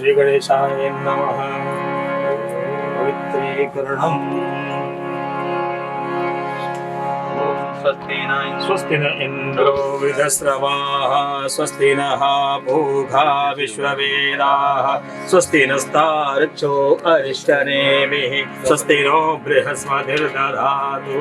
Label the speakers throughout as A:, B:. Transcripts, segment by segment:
A: श्री गणेशाय नमः। पवित्रीकरणम्। स्वस्ति न इन्द्रो वृद्धश्रवाः स्वस्ति नः पूषा विश्ववेदाः स्वस्ति नस्तार्क्ष्यो अरिष्टनेमिः स्वस्ति नो बृहस्पतिर्दधातु।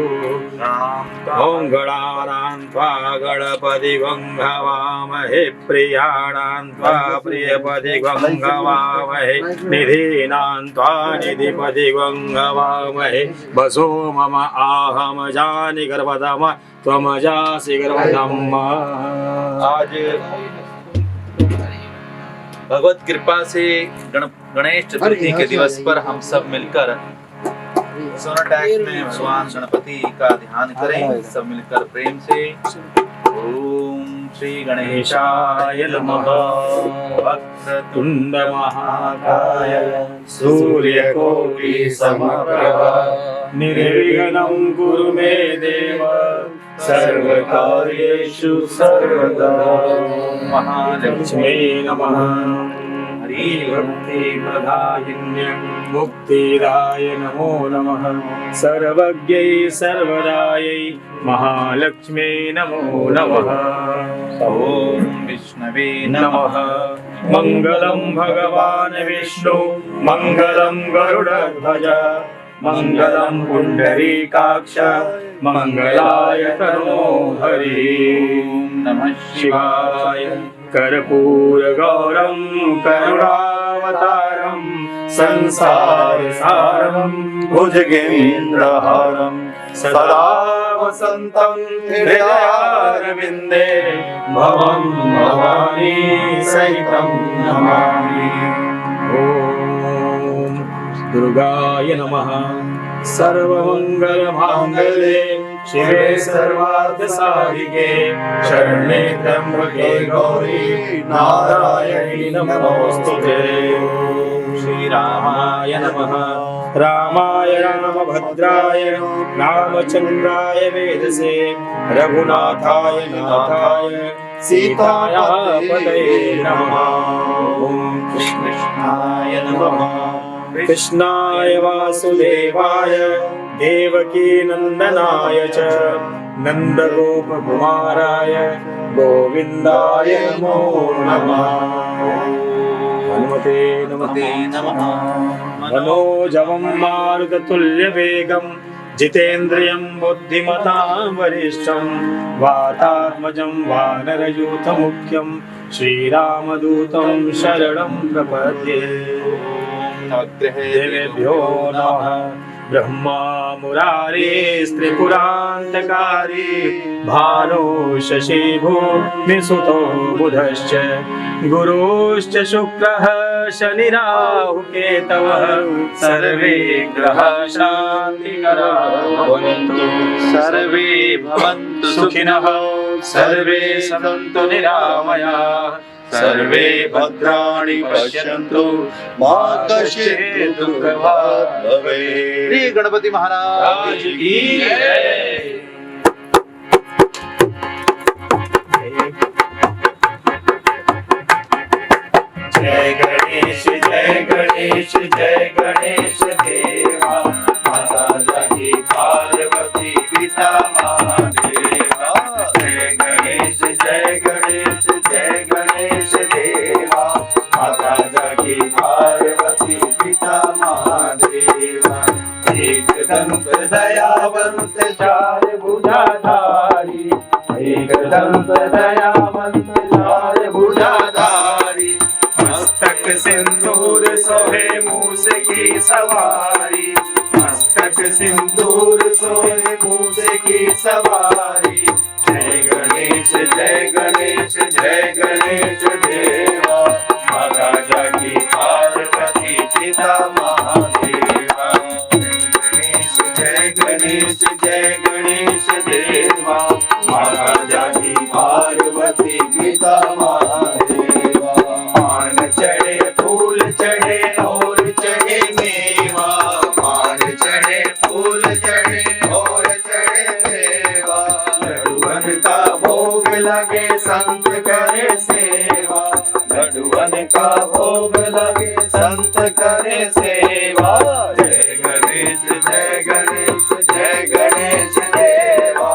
A: ॐ गणानां त्वा गणपतिं हवामहे प्रियाणां त्वा प्रियपतिं हवामहे निधीनां त्वा निधिपतिं हवामहे वसो मम आहमजानि गर्भधम त्वमजासि गर्भधम।
B: आज भगवत कृपा से गणेश चतुर्थी के दिवस पर हम सब मिलकर सोनाटैक्स में भगवान गणपति का ध्यान करें। सब मिलकर प्रेम से ओम श्री गणेशाय नमः।
A: वक्रतुंड महाकाय सूर्यकोटि समप्रभ निर्विघ्नं कुरु मे देव सर्वकार्येषु सर्वदा।
B: महालक्ष्मी
A: नमः। भक्ति प्रदायिन्य मुक्तिदाय नमो नमः। सर्वज्ञै सर्वदायै महालक्ष्मी नमो नमः।
B: ओम विष्णवे
A: नमः। मंगलम भगवान विष्णु मंगलम गरुड़ध्वज मंगलम पुंडरीकाक्ष मंगलाय तनोहरि।
B: नमः
A: शिवाय। कर्पूर गौरम करुणावतारम संसार सारम भुजगेन्द्रहारम सदा वसंतं हृदयारविंदे भवं भवानी सहितं नमामि। ओम दुर्गाय नमः। सर्वमंगलमांगल्ये शिवे सर्वार्थसाधिके शरण्ये त्र्यंबके गौरी नारायणी नमोस्तुते। श्री रामाय नमः। रामाय रामभद्राय रामचंद्राय वेदसे रघुनाथाय नाथाय सीताया पतये नमः। ओम कृष्णाय नमः। कृष्णाय वासुदेवाय देवकी नंदनाय च नंदगोपकुमाराय गोविंदाय नमो नमः। हनुमते नमः। मनोजवं मारुततुल्यवेगं जितेन्द्रियं बुद्धिमतां वरिष्ठं वातात्मजं वानरयूथमुख्यं श्रीरामदूतं शरणं प्रपद्ये। देवेभ्यो नमः। ब्रह्मा मुरारी स्त्रिपुरान्तकारी भानो शशि भूमिसुतो बुधश्च गुरुश्च शुक्रः शनिराहु केतवः सर्वे ग्रहाः शान्तिकराः भवन्तु। सर्वे भवन्तु सुखिनः सर्वे सन्तु निरामयाः सर्वे भद्राणि पश्यन्तु मा कश्चित् दुःखभाग् भवेत्।
B: श्री गणपति महाराज की जय।
A: जय गणेश जय गणेश जय गणेश देवा माता जागी पार्वती पिता महादेवा। जय गणेश जय गणेश जय गणेश देवा माता जागी पार्वती पिता महादेवा। एक दंत दयावंत चार भुजाधारी एक दंत दयावंत चार भुजाधारी मस्तक सिंदूर सोहे मूस की सवारी मस्तक सिंदूर सोहे मूस की सवारी। जय गणेश जय गणेश जय गणेश देवा माता जागी पार्वती पिता महादेवा। जय गणेश जय गणेश देवा माता जागी पार्वती पिता महादेवा। पान चढ़े फूल चढ़े और चढ़े मेवा पान चढ़े फूल चढ़े और चढ़े मेवा। लड्डूअन का भोग लगे संत करे सेवा लड्डुअन का भोग लगे संत करे सेवा। जय गणेश जय गणेश जय गणेश देवा,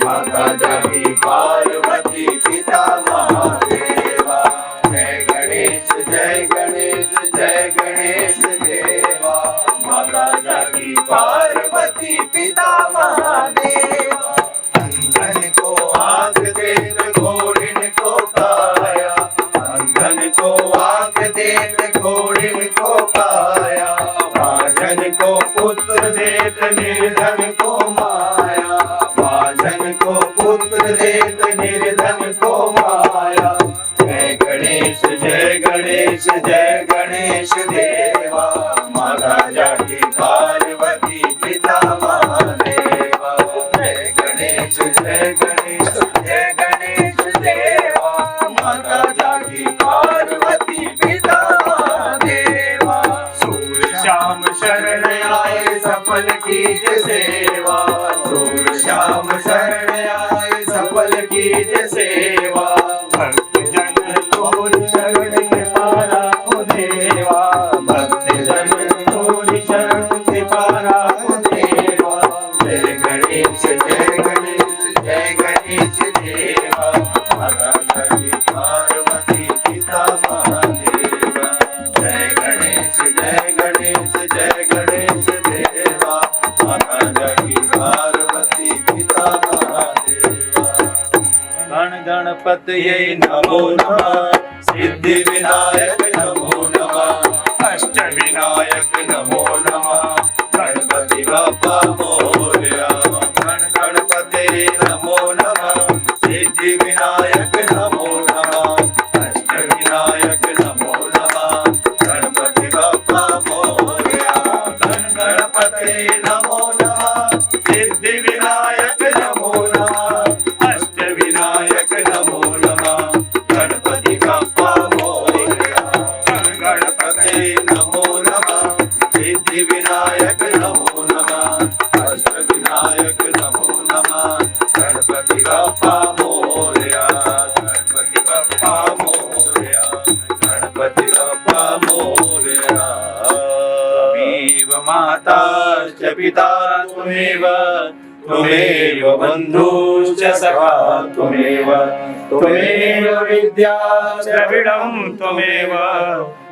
A: माता जागी पार्वती पिता महादेवा। जय गणेश जय गणेश जय गणेश देवा, माता जागी पार्वती पिता महादेवा। अंधन को आंख देत घोड़िन को काया, अंधन को आंख देत घोड़िन को काया। महाजन को पुत्र देत निर्धन को माया, महाजन को पुत्र देत निर्धन को माया। जय गणेश जय गणेश जय गणेश देवा, माता जागी पार्वती पिता महादेवा। जय गणेश जय गणेश जय गणेश देवा, माता जागी पार्वती पिता महादेवा। सूर्य श्याम शरण आए सफल कीज सेवा, सूर्य श्याम शरण आए सफल कीज सेवा। भक्त जन तोरि शरण पारा को देवा, भक्त जन तोरि शरण पारा को देवा। जय गणेश जय गणेश जय गणेश देवा, माता जागी पार्वती पिता महादेवा। जय गणेश जय गणेश जय गणेश देवा, माता जागी पार्वती पिता महादेवा।
B: गण गणपतये
A: नमो नमः, सिद्धि विनायक नमो नमः, अष्ट विनायक नमो नमः। गणपति बाप्पा मोरया, गण गणपते नमो नमः, सिद्धि विनायक नमो नमः, अष्ट विनायक नमो नमः। गणपति बाप्पा मोरया, गण गणपते नमो नमः, सिद्धि विनायक नमो नमः, अष्ट विनायक नमो नमः। गणपति बाप्पा मोरया, गण गणपते नमो नमः, सिद्धि विनायक नमो नमः, अष्ट विनायक नमो नमः। गणपति बाप्पा मोरया, गणपति बाप्पा मोरया, गणपति बाप्पा मोरया। त्वमेव माता च पिता त्वमेव, त्वमेव बन्धुश्च सखा त्वमेव, त्वमेव विद्या द्रविडं त्वमेव,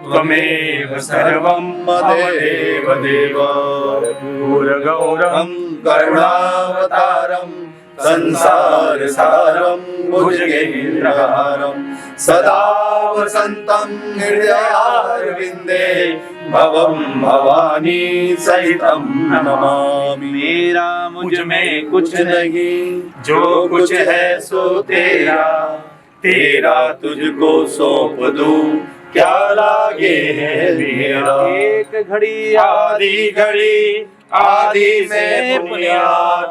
A: त्वमेव सर्वं मदेव देव। गौरं करुणावतारं संसार सारं भुजगेन्द्रहारं, सदा वसन्तं हृदयारविन्दे भवं भवानी सहितं नमामि।
B: मेरा मुझ में कुछ नहीं,
A: जो कुछ है सो तेरा, तेरा तुझको सौंप दूं, क्या लागे है मेरा।
B: एक घड़ी
A: आदि घड़ी आदि में बुनियाद,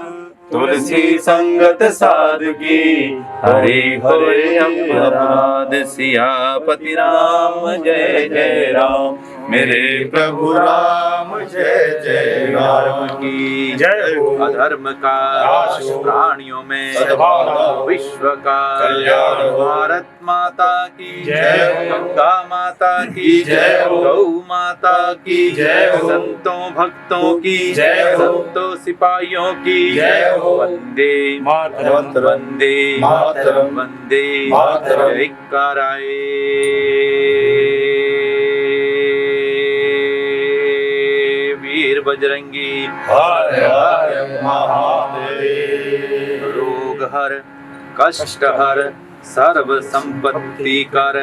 A: तुलसी संगत सादगी, हरे हरे अपराध।
B: सियापति राम जय जय राम,
A: मेरे प्रभु राम जय जय राम की जय हो।
B: अधर्म का
A: नाश हो,
B: प्राणियों में
A: सद्भावना हो,
B: विश्व का
A: कल्याण हो।
B: भारत माता की
A: जय हो,
B: गंगा माता की
A: जय हो,
B: गौ माता की
A: जय हो,
B: संतों भक्तों की
A: जय हो,
B: संतों सिपाहियों की
A: जय हो।
B: वंदे
A: मातरम,
B: वंदे
A: मातरम,
B: वंदे
A: मातरम।
B: धिक्काराय वीर बजरंगी,
A: हर हर महादेव।
B: रोग हर कष्ट हर सर्व संपत्ति कर,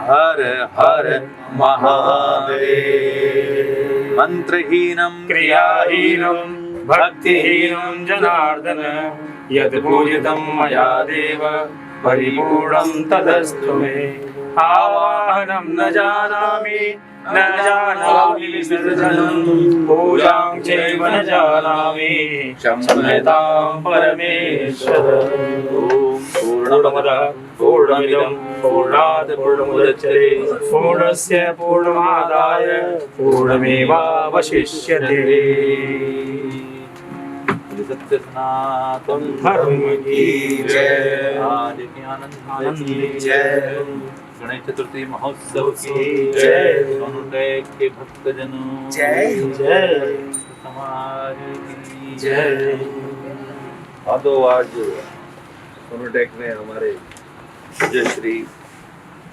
B: हर हर महादेव। मंत्रहीनम
C: क्रियाहीनं भक्तिहीनं जनार्दन, यद् पूजितं मया देव परिपूर्णं तदस्तु मे। आवाहनं न जानामि न जानामि विसर्जनं, पूजां चैव न जानामि क्षम्यतां परमेश्वर। पूर्णमदः पूर्णमिदं पूर्णात् पूर्णमुदच्यते, पूर्णस्य पूर्णमादाय पूर्णमेवावशिष्यते।
B: सत्य सनातन
C: धर्म की
A: जय।
B: आदि ज्ञानंद
A: जय।
B: गणेश चतुर्थी महोत्सव की
C: जय।
B: सोनोटेक के भक्तजनों
C: जय जय
B: समाज की
C: जय।
A: हाँ, तो आज सोनोटेक में हमारे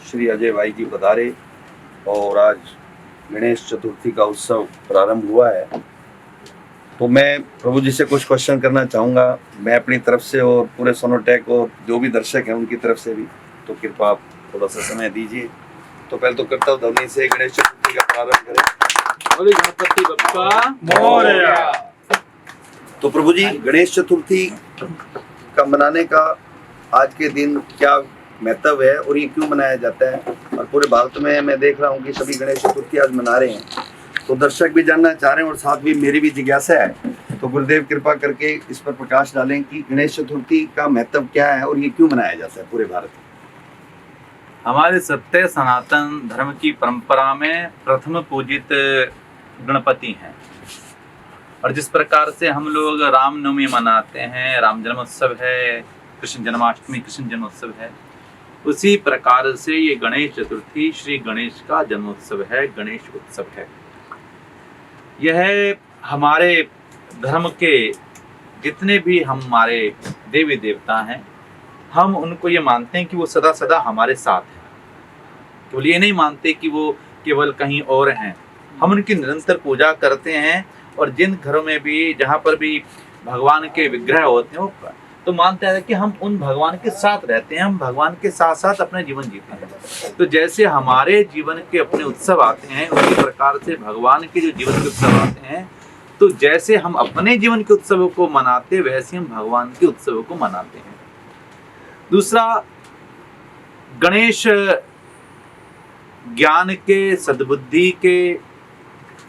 A: श्री अजय भाई जी पधारे और आज गणेश चतुर्थी का उत्सव प्रारंभ हुआ है। तो मैं प्रभु जी से कुछ क्वेश्चन करना चाहूँगा, मैं अपनी तरफ से और पूरे सोनोटेक और जो भी दर्शक हैं उनकी तरफ से भी। तो कृपा आप थोड़ा सा समय दीजिए। तो पहले तो कर्तव्य ध्वनि से गणेश चतुर्थी का प्रारंभ करें।
B: बोले गणपति बप्पा
C: मोरया।
A: तो प्रभु जी, गणेश चतुर्थी का मनाने का आज के दिन क्या महत्व है और ये क्यों मनाया जाता है? और पूरे भारत में मैं देख रहा हूँ कि सभी गणेश चतुर्थी आज मना रहे हैं, तो दर्शक भी जानना चाह रहे हैं और साथ भी मेरी भी जिज्ञासा है। तो गुरुदेव कृपा करके इस पर प्रकाश डालें कि गणेश चतुर्थी का महत्व क्या है और ये क्यों मनाया जाता है पूरे भारत में।
B: हमारे सत्य सनातन धर्म की परंपरा में प्रथम पूजित गणपति हैं। और जिस प्रकार से हम लोग रामनवमी मनाते हैं, राम जन्मोत्सव है, कृष्ण जन्माष्टमी कृष्ण जन्मोत्सव है, उसी प्रकार से ये गणेश चतुर्थी श्री गणेश का जन्मोत्सव है, गणेश उत्सव है। यह हमारे धर्म के जितने भी हमारे देवी देवता हैं, हम उनको ये मानते हैं कि वो सदा सदा हमारे साथ हैं। केवल ये नहीं मानते कि वो केवल कहीं और हैं। हम उनकी निरंतर पूजा करते हैं और जिन घरों में भी जहाँ पर भी भगवान के विग्रह होते हैं तो मानते हैं कि हम उन भगवान के साथ रहते हैं, हम भगवान के साथ साथ अपने जीवन जीते हैं। तो जैसे हमारे जीवन के अपने उत्सव आते हैं, उसी प्रकार से भगवान के जो जीवन के उत्सव आते हैं, तो जैसे हम अपने जीवन के उत्सवों को मनाते वैसे हम भगवान के उत्सवों को मनाते हैं। दूसरा, गणेश ज्ञान के, सद्बुद्धि के,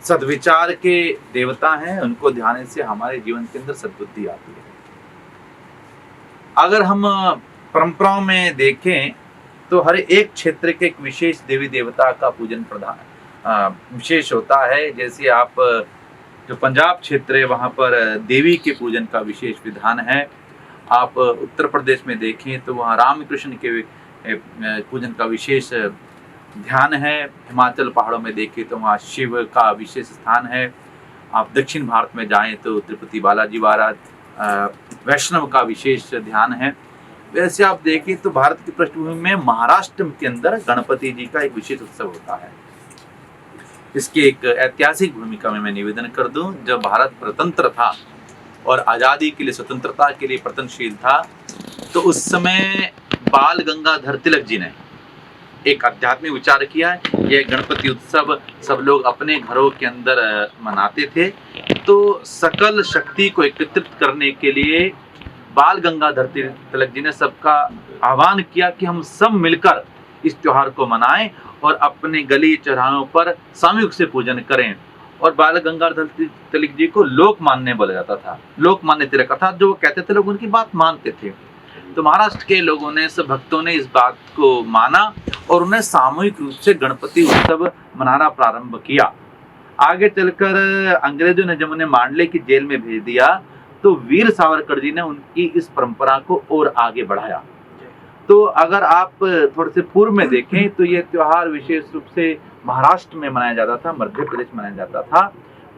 B: सद्विचार के देवता हैं। उनको ध्यान से हमारे जीवन के अंदर सद्बुद्धि आती है। अगर हम परंपराओं में देखें तो हर एक क्षेत्र के एक विशेष देवी देवता का पूजन प्रधान विशेष होता है। जैसे आप जो पंजाब क्षेत्र है वहाँ पर देवी के पूजन का विशेष विधान है। आप उत्तर प्रदेश में देखें तो वहाँ रामकृष्ण के पूजन का विशेष ध्यान है। हिमाचल पहाड़ों में देखें तो वहाँ शिव का विशेष स्थान है। आप दक्षिण भारत में जाएं तो तिरुपति बालाजी महाराज वैष्णव का विशेष ध्यान है। वैसे आप देखें तो भारत की पृष्ठभूमि में महाराष्ट्र के अंदर गणपति जी का एक विशेष उत्सव होता है। इसकी एक ऐतिहासिक भूमिका में मैं निवेदन कर दूं। जब भारत स्वतंत्र था और आज़ादी के लिए, स्वतंत्रता के लिए प्रयत्नशील था, तो उस समय बाल गंगाधर तिलक जी ने एक आध्यात्मिक विचार किया है। यह गणपति उत्सव सब लोग अपने घरों के अंदर मनाते थे। तो सकल शक्ति को एकत्रित करने के लिए बाल गंगाधर तिलक जी ने सबका आह्वान किया कि हम सब मिलकर इस त्योहार को मनाएं और अपने गली चौराहों पर सामूहिक रूप से पूजन करें। और बाल गंगाधर तिलक जी को लोक मान्य बोला जाता था, लोक मान्य तिलक, अर्थात जो वो कहते थे लोग उनकी बात मानते थे। तो महाराष्ट्र के लोगों ने, सब भक्तों ने इस बात को माना और उन्हें सामूहिक रूप से गणपति उत्सव मनाना प्रारंभ किया। आगे चलकर अंग्रेजों ने जब उन्हें मांडले की जेल में भेज दिया तो वीर सावरकर जी ने उनकी इस परंपरा को और आगे बढ़ाया। तो अगर आप थोड़े से पूर्व में देखें तो ये त्योहार विशेष रूप से महाराष्ट्र में मनाया जाता था, मध्य प्रदेश में मनाया जाता था,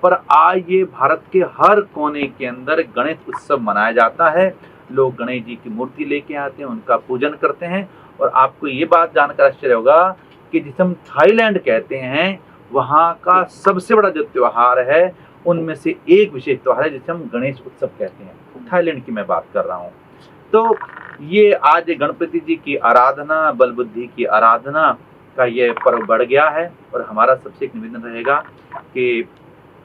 B: पर आज ये भारत के हर कोने के अंदर गणेश उत्सव मनाया जाता है। लोग गणेश जी की मूर्ति लेके आते हैं, उनका पूजन करते हैं। और आपको ये बात जानकर आश्चर्य होगा कि जिसे हम थाईलैंड कहते हैं, वहाँ का सबसे बड़ा जो त्योहार है उनमें से एक विशेष त्योहार है जिसे हम गणेश उत्सव कहते हैं। थाईलैंड की मैं बात कर रहा हूँ। तो ये आज गणपति जी की आराधना, बल बुद्धि की आराधना का ये पर्व बढ़ गया है। और हमारा सबसे एक निवेदन रहेगा कि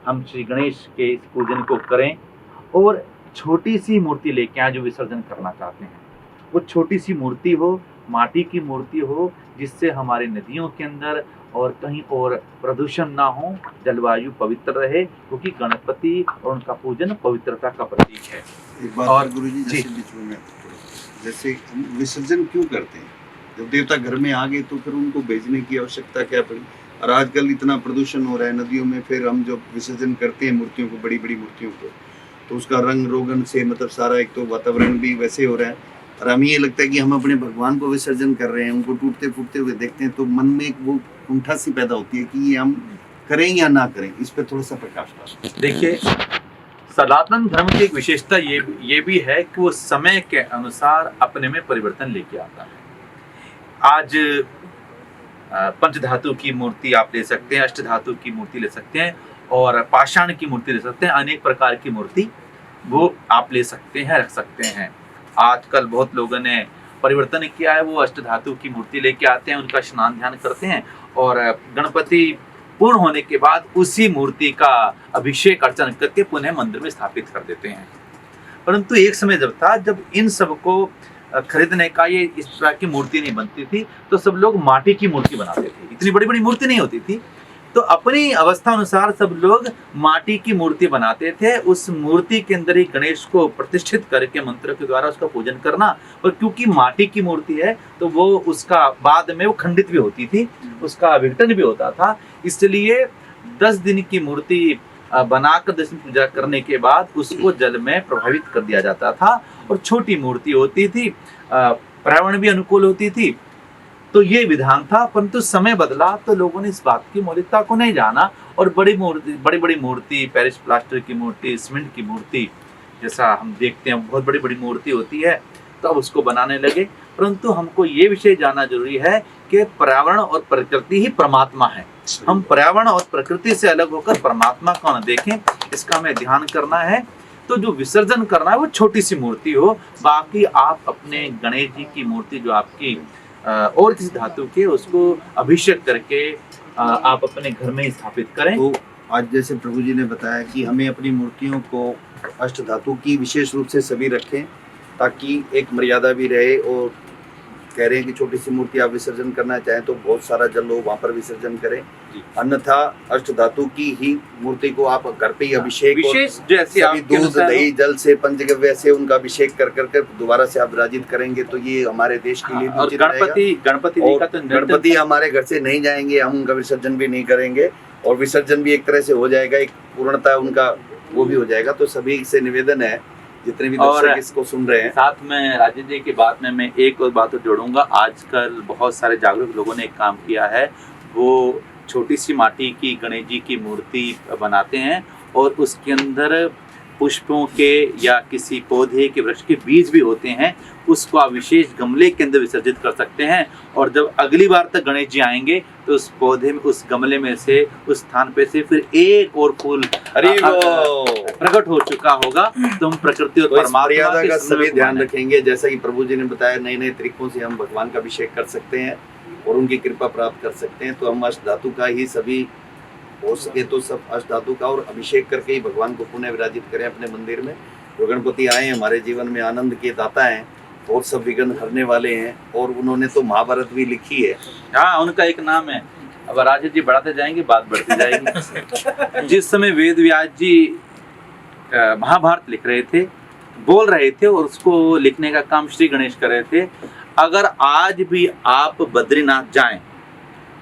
B: हम श्री गणेश के इस पूजन को करें और छोटी सी मूर्ति लेके आए जो विसर्जन करना चाहते हैं। वो छोटी सी मूर्ति हो, माटी की मूर्ति हो, जिससे हमारी नदियों के अंदर और कहीं और प्रदूषण ना हो, जलवायु पवित्र रहे, क्योंकि गणपति और उनका पूजन पवित्रता का प्रतीक है।
A: एक बात
B: और
A: गुरुजी, जैसे हम विसर्जन क्यों करते हैं? जब देवता घर में आ गए तो फिर उनको भेजने की आवश्यकता क्या पड़ी? और आजकल इतना प्रदूषण हो रहा है नदियों में, फिर हम जब विसर्जन करते हैं मूर्तियों को, बड़ी बड़ी मूर्तियों को, तो उसका रंग रोगन से मतलब सारा, एक तो वातावरण भी वैसे हो रहा है और हमें ये लगता है कि हम अपने भगवान को विसर्जन कर रहे हैं, उनको टूटते फूटते हुए देखते हैं तो मन में एक वो कुंठा सी पैदा होती है कि ये हम करें या ना करें। इस पे थोड़ा सा प्रकाश डालें।
B: देखिए, सनातन धर्म की एक विशेषता ये भी है कि वो समय के अनुसार अपने में परिवर्तन लेके आता है। आज पंचधातु की मूर्ति आप ले सकते हैं, अष्टधातु की मूर्ति ले सकते हैं और पाषाण की मूर्ति ले सकते हैं, अनेक प्रकार की मूर्ति वो आप ले सकते हैं, रख सकते हैं। आजकल बहुत लोगों ने परिवर्तन किया है, वो अष्टधातु की मूर्ति लेके आते हैं, उनका स्नान ध्यान करते हैं और गणपति पूर्ण होने के बाद उसी मूर्ति का अभिषेक अर्चन करके पुनः मंदिर में स्थापित कर देते हैं। परंतु एक समय जब था जब इन सब को खरीदने का ये इस तरह की मूर्ति नहीं बनती थी, तो सब लोग माटी की मूर्ति बनाते थे। इतनी बड़ी बड़ी मूर्ति नहीं होती थी, तो अपनी अवस्था अनुसार सब लोग माटी की मूर्ति बनाते थे। उस मूर्ति के अंदर ही गणेश को प्रतिष्ठित करके मंत्र के द्वारा उसका पूजन करना। और क्योंकि माटी की मूर्ति है तो वो उसका बाद में वो खंडित भी होती थी, उसका विघटन भी होता था, इसलिए 10 दिन की मूर्ति बनाकर 10 दिन पूजा करने के बाद उसको जल में प्रभावित कर दिया जाता था। और छोटी मूर्ति होती थी, पर्यावरण भी अनुकूल होती थी, तो ये विधान था। परंतु समय बदला तो लोगों ने इस बात की मौलिकता को नहीं जाना और बड़ी बड़ी मूर्ति, पेरिस प्लास्टर की मूर्ति, सीमेंट की मूर्ति, जैसा हम देखते हैं बहुत बड़ी बड़ी मूर्ति होती है, तो अब उसको बनाने लगे। परंतु हमको ये विषय जानना जरूरी है कि पर्यावरण और प्रकृति ही परमात्मा है। हम पर्यावरण और प्रकृति से अलग होकर परमात्मा को न देखें, इसका हमें ध्यान करना है। तो जो विसर्जन करना है वो छोटी सी मूर्ति हो, बाकी आप अपने गणेश जी की मूर्ति जो आपकी और किसी धातु के, उसको अभिषेक करके आप अपने घर में स्थापित करें।
A: तो आज जैसे प्रभु जी ने बताया कि हमें अपनी मूर्तियों को अष्ट धातु की विशेष रूप से सभी रखें ताकि एक मर्यादा भी रहे। और कह रहे हैं कि छोटी सी मूर्ति आप विसर्जन करना चाहें तो बहुत सारा जल लो, वहाँ पर विसर्जन करें, अन्यथा अष्ट धातु की ही मूर्ति को आप घर पे ही अभिषेक
B: विशेष जैसे आप
A: दूध दही जल से पंचगव्य से उनका अभिषेक कर कर दोबारा से आप विराजित करेंगे तो ये हमारे देश के लिए भी उचित रहेगा। गणपति हमारे घर से नहीं जाएंगे, हम उनका विसर्जन भी नहीं करेंगे और विसर्जन भी एक तरह से हो जाएगा, एक पूर्णता उनका वो भी हो जाएगा। तो सभी से निवेदन है जितने भी दर्शक इसको सुन रहे हैं,
B: साथ में राजेश जी की बात में मैं एक और बात जोड़ूंगा। आजकल बहुत सारे जागरूक लोगों ने एक काम किया है, वो छोटी सी माटी की गणेश जी की मूर्ति बनाते हैं और उसके अंदर पुष्पों के या किसी पौधे के वृक्ष के बीज भी होते हैं, उसको आप विशेष गमले के अंदर विसर्जित कर सकते हैं। और जब अगली बार तक गणेश जी आएंगे तो उस पौधे में, उस गमले में से, उस स्थान पे से फिर एक और फूल प्रकट हो चुका होगा। तो हम प्रकृति और परमात्मा
A: का सभी ध्यान रखेंगे। जैसा कि प्रभु जी ने बताया, नए नए तरीकों से हम भगवान का अभिषेक कर सकते हैं और उनकी कृपा प्राप्त कर सकते हैं। तो हम अष्ट धातु का ही सभी हो सके तो सब अष्ट धातु का और अभिषेक करके ही भगवान को पुनः विराजित करें अपने मंदिर में। तो गणपति आए हमारे जीवन में आनंद के दाता हैं और सब विघ्न हरने वाले हैं और उन्होंने तो महाभारत भी लिखी है।
B: हाँ, उनका एक नाम है। अब राजेश जी बढ़ाते जाएंगे, बात बढ़ती जाएगी। जिस समय वेद व्यास जी महाभारत लिख रहे थे, बोल रहे थे और उसको लिखने का काम श्री गणेश कर रहे थे। अगर आज भी आप बद्रीनाथ जाएं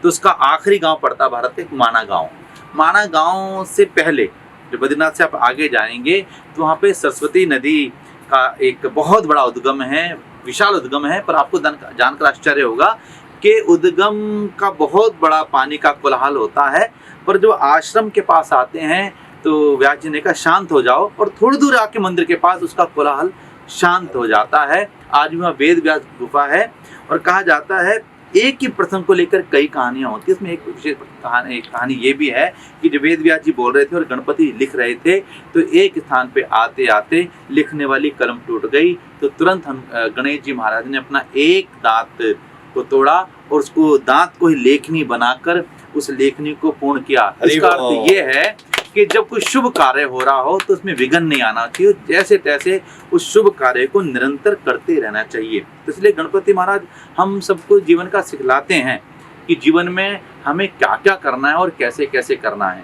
B: तो उसका आखिरी गांव पड़ता भारत एक माना गांव। माना गांव से पहले जो बद्रीनाथ से आप आगे जाएंगे तो वहाँ पे सरस्वती नदी का एक बहुत बड़ा उद्गम है, विशाल उद्गम है। पर आपको जानकर आश्चर्य होगा कि उद्गम का बहुत बड़ा पानी का कोलाहल होता है, पर जो आश्रम के पास आते हैं तो व्यास जी ने कहा शांत हो जाओ, और थोड़ी दूर आके मंदिर के पास उसका कोलाहल शांत हो जाता है। आज भी वहाँ वेद व्यास गुफा है और कहा जाता है एक ही प्रसंग को लेकर कई कहानियां होती है। इसमें एक विशेष कहानी ये भी है कि जब वेद व्यास जी बोल रहे थे और गणपति लिख रहे थे तो एक स्थान पे आते आते लिखने वाली कलम टूट गई। तो तुरंत गणेश जी महाराज ने अपना एक दांत को तोड़ा और उसको दांत को ही लेखनी बनाकर उस लेखनी को पूर्ण किया। इसका अर्थ ये है कि जब कोई शुभ कार्य हो रहा हो तो उसमें विघ्न नहीं आना चाहिए, जैसे तैसे उस शुभ कार्य को निरंतर करते रहना चाहिए। तो इसलिए गणपति महाराज हम सबको जीवन का सिखलाते हैं कि जीवन में हमें क्या क्या करना है और कैसे कैसे करना है।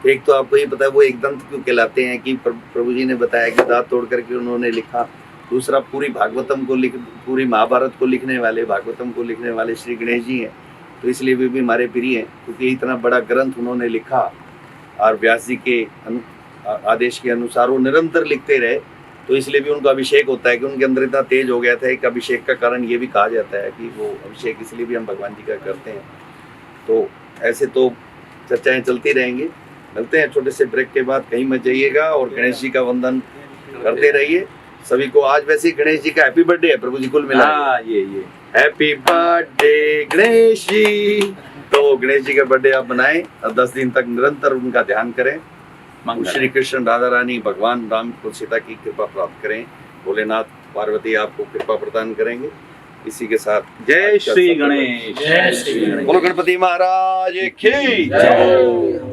A: एक तो आपको ये पता है वो एक दंत क्यों कहलाते हैं कि प्रभु जी ने बताया कि दांत तोड़ करके उन्होंने लिखा। दूसरा, पूरी भागवतम को पूरी महाभारत को लिखने वाले, भागवतम को लिखने वाले श्री गणेश जी हैं, तो इसलिए वे भी हमारे प्रिय हैं क्योंकि इतना बड़ा ग्रंथ उन्होंने लिखा और व्यास जी के आदेश के अनुसार वो निरंतर लिखते रहे। तो इसलिए भी उनका अभिषेक होता है कि उनके अंदर इतना तेज हो गया था। एक अभिषेक का कारण ये भी कहा जाता है कि वो अभिषेक इसलिए भी हम भगवान जी का करते हैं। तो ऐसे तो चर्चाएं चलती रहेंगी। मिलते हैं छोटे से ब्रेक के बाद, कहीं मत जाइएगा और गणेश जी का वंदन करते रहिए सभी को। आज वैसे ही गणेश जी का हैप्पी बर्थडे है प्रभु जी, कुल मिला
B: हाँ ये
A: हैप्पी बर्थडे गणेश जी। तो गणेश जी का बर्थडे आप बनाएं और 10 दिन तक निरंतर उनका ध्यान करें।
B: मंगल
A: श्री कृष्ण राधा रानी भगवान राम को सीता की कृपा प्राप्त करें। भोलेनाथ पार्वती आपको कृपा प्रदान करेंगे। इसी के साथ
B: जय श्री गणेश।
C: जय श्री गणेश।
A: बोलो गणपति महाराज की जय।